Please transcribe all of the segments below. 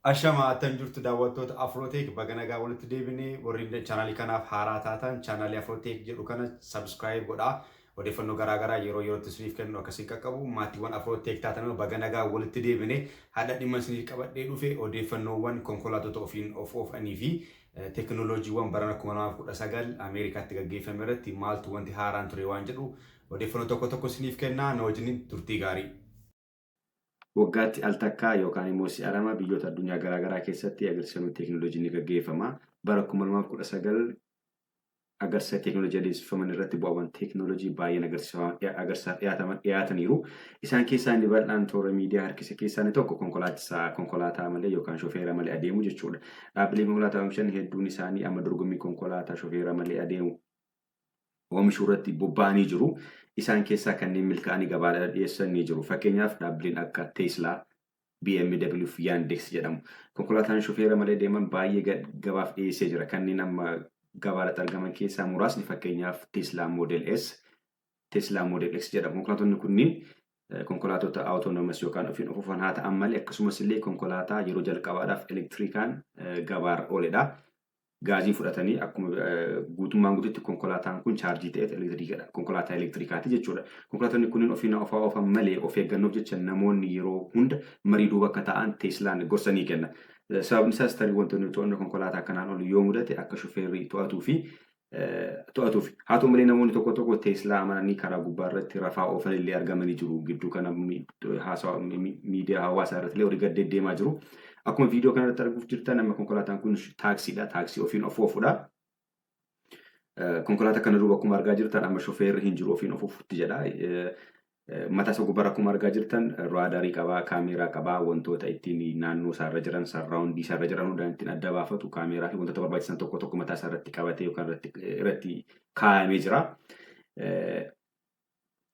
Ashama attan jirtu daawwattoota Afrooteek baga nagaa walitti deebinee warri chaanaalii kanaaf haaraa taatan chaanaalii Afrooteek jedhu kana subscribe godhaa. Odeeffannoo garaagaraa yeroo yerootti isiniif kennu akkasii qaqqabu maatiiwwan Afrooteek taatan baga nagaa walitti deebinee haadha dhimma isiniif qabadhee dhufe odeeffannoowwan konkolaattota ofiin of oofanii fi teekinooloojiiwwan barana 2019 Ameerikaatti gaggeeffame irratti maaltu wanti haaraan ture waan jedhu odeeffannoo tokko tokko isiniif kennaa na wajjin turtii gaarii. Waggaatti al takkaa yookaan immoo si'arama biyyoota addunyaa garaagaraa keessatti agarsiifamuu teekinooloojiin ni gaggeeffama. Bara 2019 agarsiisa teekinooloojii adeemsifaman irratti bu'aawwan teekinooloojii baay'een dhiyaataniiru. Isaan keessaa inni bal'aan toora miidiyaa harkisa keessaa inni tokko konkolaataa malee yookaan shofeera malee adeemu jechuudha. Dhaabbileen konkolaataa oomishan hedduun isaanii amma dorgommii konkolaataa shofeera malee adeemu oomishuu irratti bobba'anii jiru. Isaan keessaa kanneen milkaa'anii gabaadhaaf dhiyeessan ni jiru. Fakkeenyaaf dhaabbileen akka Teeslaa, BMW fi Yandex jedhamu. Konkolaataan shofeera malee deeman baay'ee gabaaf dhiyeessee jira. Kanneen amma gabaadhaatti argaman keessaa muraasni fakkeenyaaf Teeslaa Model S, Teeslaa Model X jedhamu. Konkolaattonni kunniin konkolaattota autonomous yookaan ofiin ofuufan haa ta'an malee akkasumas illee konkolaataa yeroo jalqabaadhaaf elektirikaan gabaarra ooledha. Gaazii fudhatanii akkuma guutummaan guututti konkolaataan kun chaarjii ta'e elektirikadha. Konkolaataa elektirikaati jechuudha. Konkolaattonni kunniin ofiin oofan malee of eeggannoof jecha namoonni yeroo hunda marii duuba akka ta'an Teeslaan gorsa ni kenna. Sababni isaas tarii wantoonni to'annoo konkolaataa kanaan ol yoo mudate akka shofeerri to'atuuf. Haa ta'u malee namoonni tokko tokko Teeslaa amananii karaa gubbaa irratti rafaa oofan illee argamanii jiru. Gidduu kana miidiyaa hawaasaa irratti illee horii gad deddeemaa jiru. Akkuma viidiyoo kanarratti arguuf jirtan nama konkolaataan kun taaksiidha. Taaksii ofiin of oofudha. Konkolaataa kana duuba akkuma argaa jirtan amma shofeerri hin jiru ofiin of oofutti jedha. Mataa isa gubbaarra akkuma argaa jirtan raadarii qabaa, kaameeraa qabaa, wantoota ittiin naannoo isaarra jiran, sarraawundii isaarra jiran hundaan ittiin adda baafatu, kaameeraa fi wantoota barbaachisan tokko tokko mataa isaarratti qabatee yookaan irratti kaa'amee jira.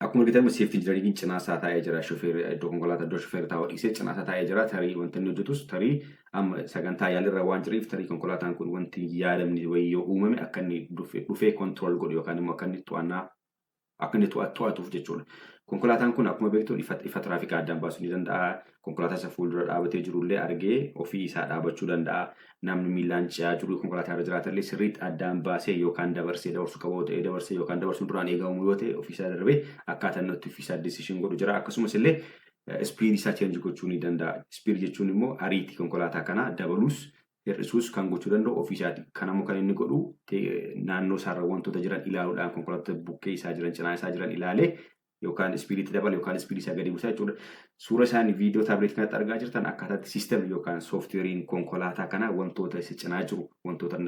Akkuma argitan seeftii injinariin cinaa isaa taa'ee jira. Shofeerri iddoo konkolaataa iddoo shofeerri taa'u dhiisee cinaa isaa taa'ee jira. Tarii wanti inni hojjetus tarii amma sagantaa yaalirra waan jireef tarii konkolaataan kun wanti yaadamni wayii yoo uumame akka inni dhufee kontirool godhu yookaan immoo akka inni to'atuuf jechuudha. Konkolaataan kun akkuma beektu ifa tiraafikaa addaan baasuu ni danda'a. Konkolaataa isa fuuldura dhaabatee jirullee argee ofii isaa dhaabachuu danda'a. Namni miilaan ce'aa jiru konkolaataa irra jiraatallee sirriitti addaan baasee yookaan dabarsee dabarsuu qabu ta'ee dabarsee yookaan dabarsuun duraan eegamu yoo ta'e ofiisaa darbee akkaataa inni ofiisaa decision godhu jira. Akkasumas illee ispiidii isaa cheenji gochuu ni danda'a. Ispiidii jechuun immoo ariitii konkolaataa kanaa dabaluus hir'isuus kan gochuu danda'u ofiisaati. Kanammoo kan inni godhu naannoo isaarra wantoota jiran ilaaluudhaan konkolaattota bukkee isaa jiran cinaa isaa jiran ilaalee yookaan ispiidiitti dabala yookaan ispiidii isaa gadi buusaa jechuudha. Suura isaanii viidiyoo taabileetii kanatti argaa jirtan akkaataatti siistemii yookaan sooftiweeriin konkolaataa kanaa wantoota isa cinaa jiru wantoota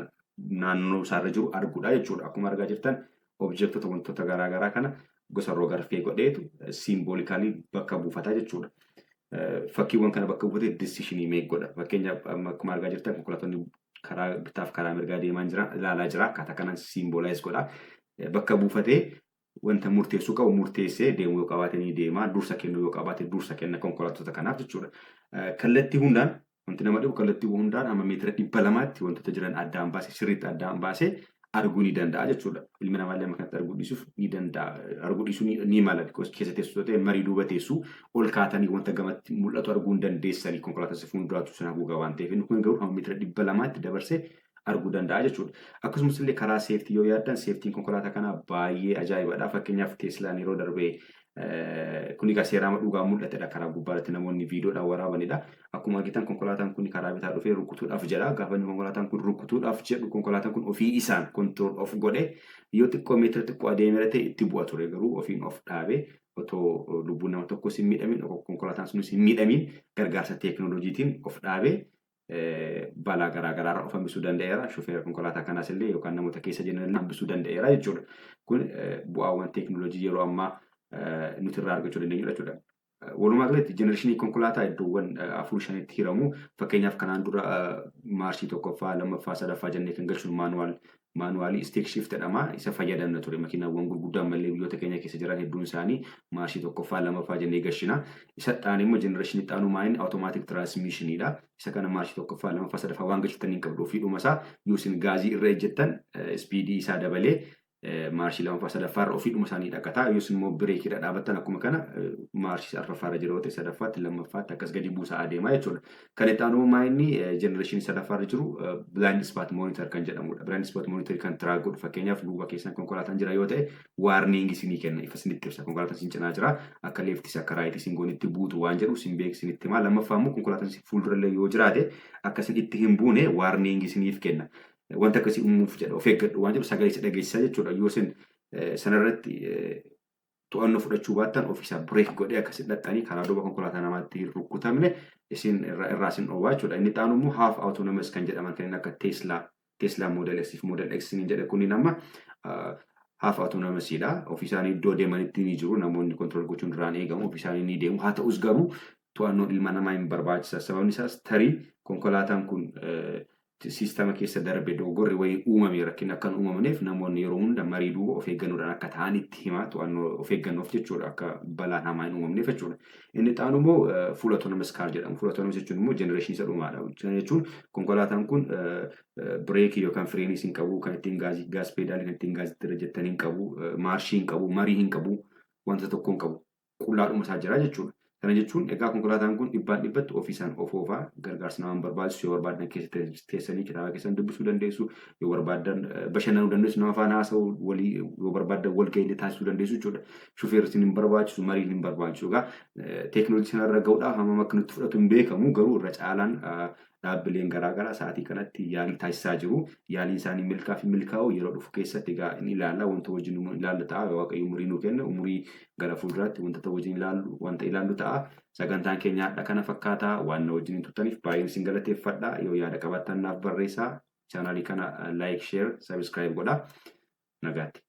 naannoo isaarra jiru arguudha jechuudha. Akkuma argaa jirtan objektota wantoota garaagaraa kana gosa roogarfee godheetu siimboolikalii bakka buufataa jechuudha. Fakkiiwwan kana bakka buufatee decisionii meeqgodha. Fakkeenyaaf akkuma argaa jirtan konkolaattonni karaa bitaaf karaa mirgaa deemaa jiran ilaalaa jira. Akkaataa kanaan siimboolaayiz godha. Bakka buufatee wanta murteessuu qabu murteessee deemuu yoo qabaate ni deema. Dursa kennuu yoo qabaate dursa kenna konkolaattota kanaaf jechuudha. Kallattii hundaan wanti nama dhibu kallattii hundaan amma meetira 200tti wantoota jiran addaan baasee sirriitti addaan baasee arguu ni danda'a jechuudha. Ilmi namaallee amma kanatti arguu dhiisuuf ni danda'a. Arguu dhiisuu ni mala. Keessa teessoo ta'e marii duuba teessuu ol kaatanii wanta gamatti mul'atu arguu hin dandeessanii konkolaataa fuulduraatu sana haguugaa waan ta'eef inni kun garuu amma meetira 200tti dabarsee arguu danda'a jechuudha. Akkasumas illee karaa seeftii yoo yaaddan seeftiin konkolaataa kanaa baay'ee ajaa'ibadha. Fakkeenyaaf Teeslaan yeroo darbee kun egaa seeraa dhugaa mul'atedha. Karaa gubbaatti namoonni viidiyoodhaan waraabanidha. Akkuma argitan konkolaataan kun karaa bitaa dhufee rukutuudhaaf jedha. Gaafa inni konkolaataan kun rukutuudhaaf jedhu konkolaataan kun ofii isaan kontirool of godhe yoo xiqqoo meetira xiqqoo adeemera ta'e itti bu'a ture garuu ofiin of dhaabee otoo lubbuun nama tokkos hin miidhamin konkolaataan sunis hin miidhamin gargaarsa teekinooloojiitiin of dhaabee balaa garaagaraa of hambisuu danda'eera. Shofeera konkolaataa kanaas illee yookaan namoota keessa jiran hambisuu danda'eera jechuudha. Kun bu'aawwan teekinooloojii yeroo ammaa nuti irraa argachuu dandeenyudha jechuudha. Walumaa galatti jenereeshinii konkolaataa iddoowwan 4-5tti hiramu. Fakkeenyaaf kanaan dura maarshii tokkoffaa, lammaffaa, sadaffaa jennee kan galchuun maanuwaalii isteek shift jedhama. Isa fayyadamna ture. Makiinaawwan gurguddaan mallee biyyoota keenya keessa jiran hedduun isaanii maarshii tokkoffaa, lammaffaa jennee galchina. Isa dhaan immoo jenereeshinii xaanuu maayin awutomaatik tiraansimiishiniidha. Isa kana maarshii tokkoffaa, lammaffaa, sadaffaa waan galchitanii hin qabdu. Ofiidhuma isaa yoo isin gaazii irra ejjettan ispiidii isaa dabalee maarshii lamaffaa sadaffaarra ofiidhuma isaanii dhaqataa yookiin immoo bireekidha dhaabattan akkuma kana maarshii arfaffaarra jiru ta'e sadaffaatti lammaffaatti akkas gadi buusaa adeemaa jechuudha. Kan itti aanu inni jenereeshinii sadaffaarra jiru blind spot monitor kan jedhamudha. Blind spot monitor kan track godhu fakkeenyaaf duuba keessan konkolaataan jira yoo ta'e warning isinii kenna ifa isinitti ibsa konkolaataan isin cinaa jira akka leeftis akka raayitii isin goonitti buutu waan jedhu isin beeksisinitti himaa. Lammaffaa immoo konkolaataan isin fuuldurallee yoo jiraate akka isin itti hin buune warning isiniif kenna. Wanta akkasii uumuuf jedha of eeggadhu waan jedhu sagalee isa dhageessisaa jechuudha. Yoo isin sanarratti to'annoo fudhachuu baattan ofiisaa bireek godhee akkasii dhaxxanii karaa duuba konkolaataa namaatti hin rukutamne isin irraa isin dhoowwaa jechuudha. Inni itti aanu immoo half autonomous kan jedhaman kanneen akka Tesla Model X fi Model X niin jedhe kunniin amma half autonomousdha. Ofiisaanii iddoo deemanitti ni jiru namoonni kontrol gochuun duraan eegamu ofiisaanii ni deemu. Haa ta'us garuu to'annoon ilma namaa hin barbaachisa. Sababni isaas tarii konkolaataan kun siistama keessa darbe dogoggorri wayii uumame rakkin akkan uumamneef namoonni yeroo hunda marii duuba of eeggannoodhaan akka ta'anitti himaa to'annoo of eeggannoof jechuudha akka balaan hamaa hin uumamneef jechuudha. Inni itti aanu immoo full autonomous car jedhamu. Full autonomous jechuun immoo jenereeshinii isa dhumaadha. Jechuun konkolaataan kun bireekii yookaan fireenii hin qabu kan ittiin gaas peedaalii kan ittiin gaasitti irra jettan hin qabu maarshii hin qabu marii hin qabu wanta tokko hin qabu qullaadhuma isaa jira jechuudha. Kana jechuun egaa konkolaataan kun dhibbaan dhibbatti ofiisaan of oofaa gargaarsa namaan barbaachisu yoo barbaadan keessatti teessanii kitaaba keessan dubbisuu dandeessu yoo barbaadan bashannanuu dandeessu nama faana haasa'uu walii yoo barbaadan wal ga'ii taasisuu dandeessu jechuudha. Shufeerri hin barbaachisu mariin hin barbaachisu egaa teekinooloojii sanarra ga'uudhaaf hammam akka nutti fudhatu hin beekamu garuu irra caalaan dhaabbileen garaagaraa sa'aatii kanatti yaalii taasisaa jiru. Yaaliin isaanii milkaa fi milkaa'u yeroo dhufu keessatti egaa inni ilaalla wanta wajjin ilaalla ta'a waaqayyo umurii nuu kenna umurii gara fuulduraatti wanta wajjin ilaallu wanta ilaallu ta'a. Sagantaan keenya hadha kana fakkaataa waan wajjin turtaniif baay'een isin galateeffadha. Yoo yaada qabaattan naaf barreessaa chaanaalii kana like share subscribe godhaa nagaatti.